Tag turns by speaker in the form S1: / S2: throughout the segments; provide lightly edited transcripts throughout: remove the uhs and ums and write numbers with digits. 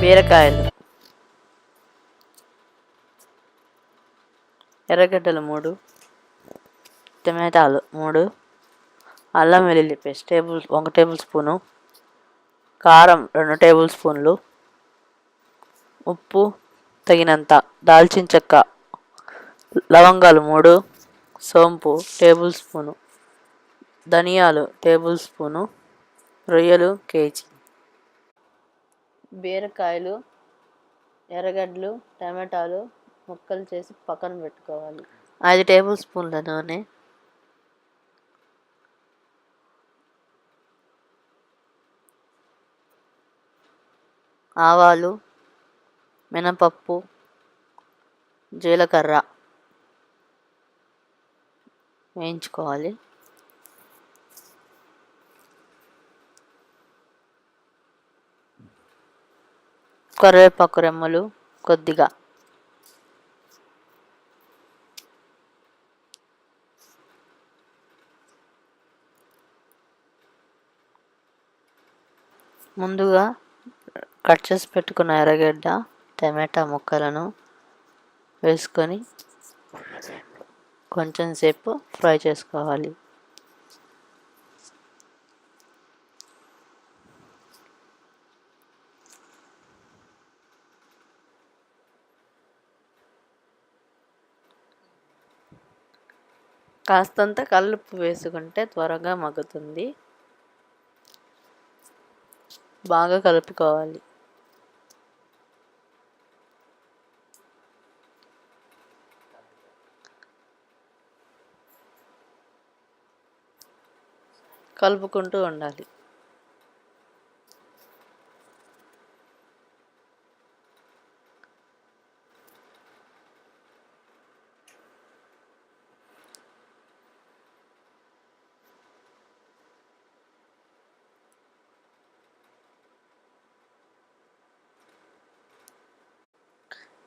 S1: బీరకాయలు, ఎర్రగడ్డలు 3, టమాటాలు 3, అల్లం వెల్లుల్లి పేస్ట్ 1 టేబుల్ స్పూను, కారం 2 టేబుల్ స్పూన్లు, ఉప్పు తగినంత, దాల్చిన చెక్క, లవంగాలు 3, సోంపు టేబుల్ స్పూను, ధనియాలు టేబుల్ స్పూను, రొయ్యలు కేజీ. బీరకాయలు, ఎర్రగడ్డలు, టమాటాలు ముక్కలు చేసి పక్కన పెట్టుకోవాలి. 5 టేబుల్ స్పూన్ల నూనె, ఆవాలు, మినపప్పు, జీలకర్ర వేయించుకోవాలి. కరివేపాకు రెమ్మలు కొద్దిగా, ముందుగా కట్ చేసి పెట్టుకున్న ఎర్రగడ్డ, టమాటా ముక్కలను వేసుకొని కొంచెం సేపు ఫ్రై చేసుకోవాలి. కాస్తంత కల్లుప్పు వేసుకుంటే త్వరగా మగ్గుతుంది. బాగా కలుపుకోవాలి. కలుపుకుంటూ ఉండాలి.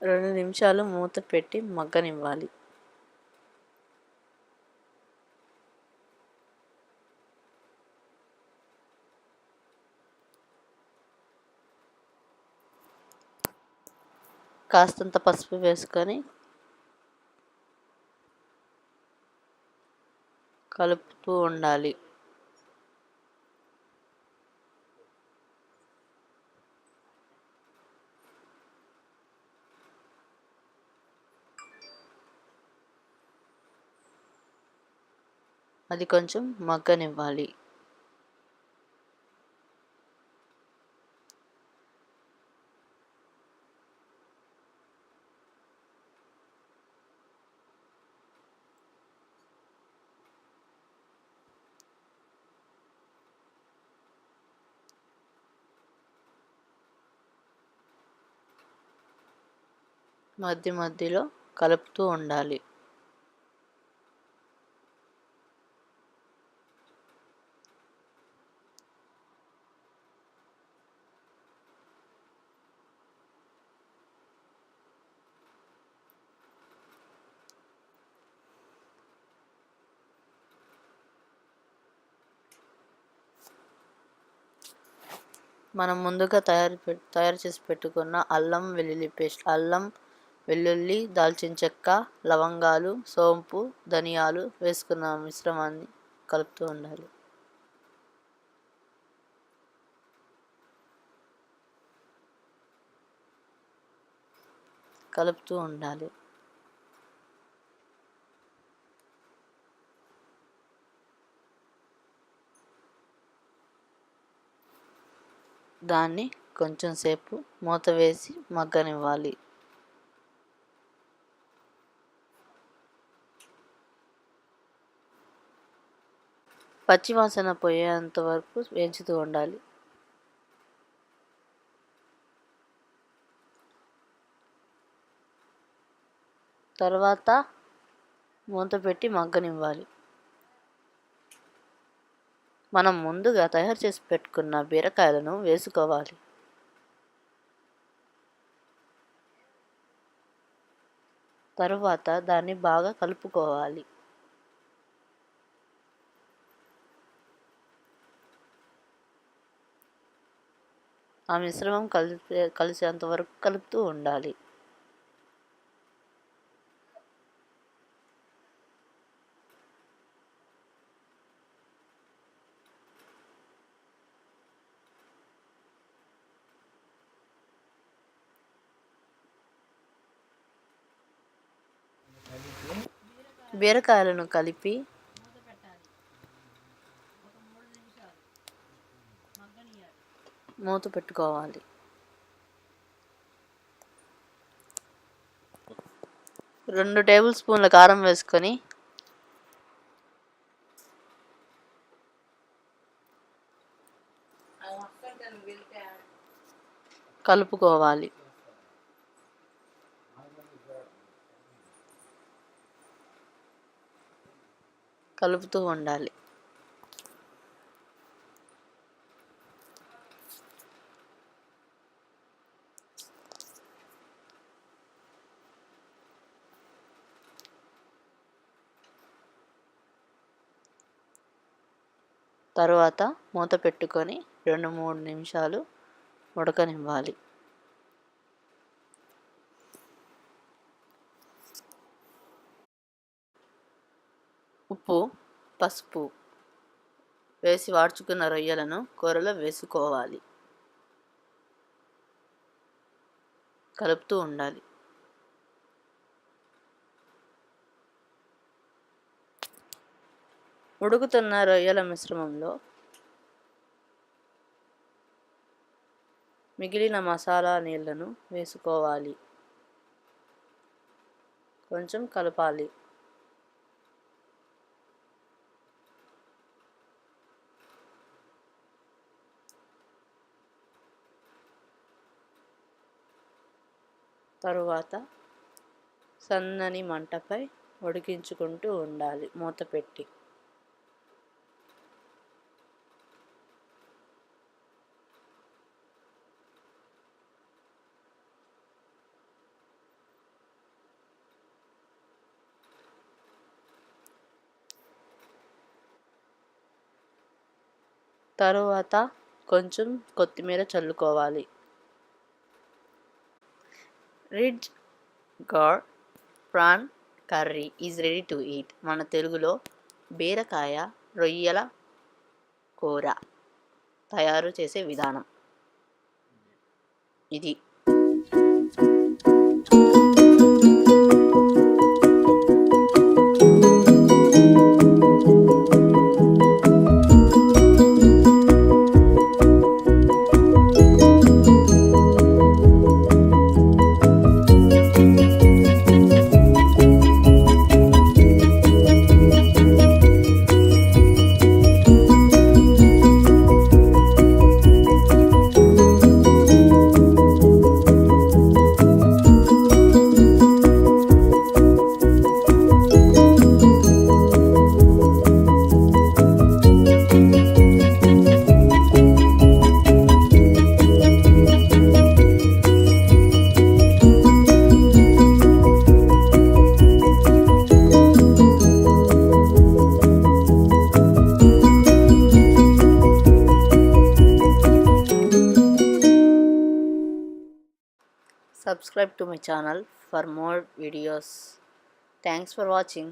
S1: రెండు నిమిషాలు మూత పెట్టి మగ్గనివ్వాలి. కాస్తంత పసుపు వేసుకొని కలుపుతూ ఉండాలి. అది కొంచెం మగ్గనివ్వాలి. మధ్య మధ్యలో కలుపుతూ ఉండాలి. మనం ముందుగా తయారు చేసి పెట్టుకున్న అల్లం వెల్లుల్లి పేస్ట్, అల్లం వెల్లుల్లి, దాల్చిన చెక్క, లవంగాలు, సోంపు, ధనియాలు వేసుకున్న మిశ్రమాన్ని కలుపుతూ ఉండాలి. కలుపుతూ ఉండాలి. దాన్ని కొంచెం సేపు మూత వేసి మగ్గనివ్వాలి. పచ్చివాసన పోయేంత వరకు వేయించుతూ ఉండాలి. తర్వాత మూత పెట్టి మగ్గనివ్వాలి. మనం ముందుగా తయారు చేసి పెట్టుకున్న బీరకాయలను వేసుకోవాలి. తరువాత దాన్ని బాగా కలుపుకోవాలి. ఆ మిశ్రమం కలిసేంత వరకు కలుపుతూ ఉండాలి. బీరకాయలను కలిపి మూత పెట్టుకోవాలి. రెండు టేబుల్ స్పూన్ల కారం వేసుకొని కలుపుకోవాలి. కలుపుతూ ఉండాలి. తరువాత మూత పెట్టుకొని 2-3 నిమిషాలు ఉడకనివ్వాలి. ఉప్పు, పసుపు వేసి వాడ్చుకున్న రొయ్యలను కూరలో వేసుకోవాలి. కలుపుతూ ఉండాలి. ఉడుకుతున్న రొయ్యల మిశ్రమంలో మిగిలిన మసాలా నీళ్లను వేసుకోవాలి. కొంచెం కలపాలి. తరువాత సన్నని మంటపై ఉడికించుకుంటూ ఉండాలి మూత పెట్టి. తరువాత కొంచెం కొత్తిమీర చల్లుకోవాలి. Ridge gourd prawn curry is ready to eat. మన తెలుగులో బీరకాయ రొయ్యల కూర తయారు చేసే విధానం ఇది. Subscribe to my channel for more videos. Thanks for watching.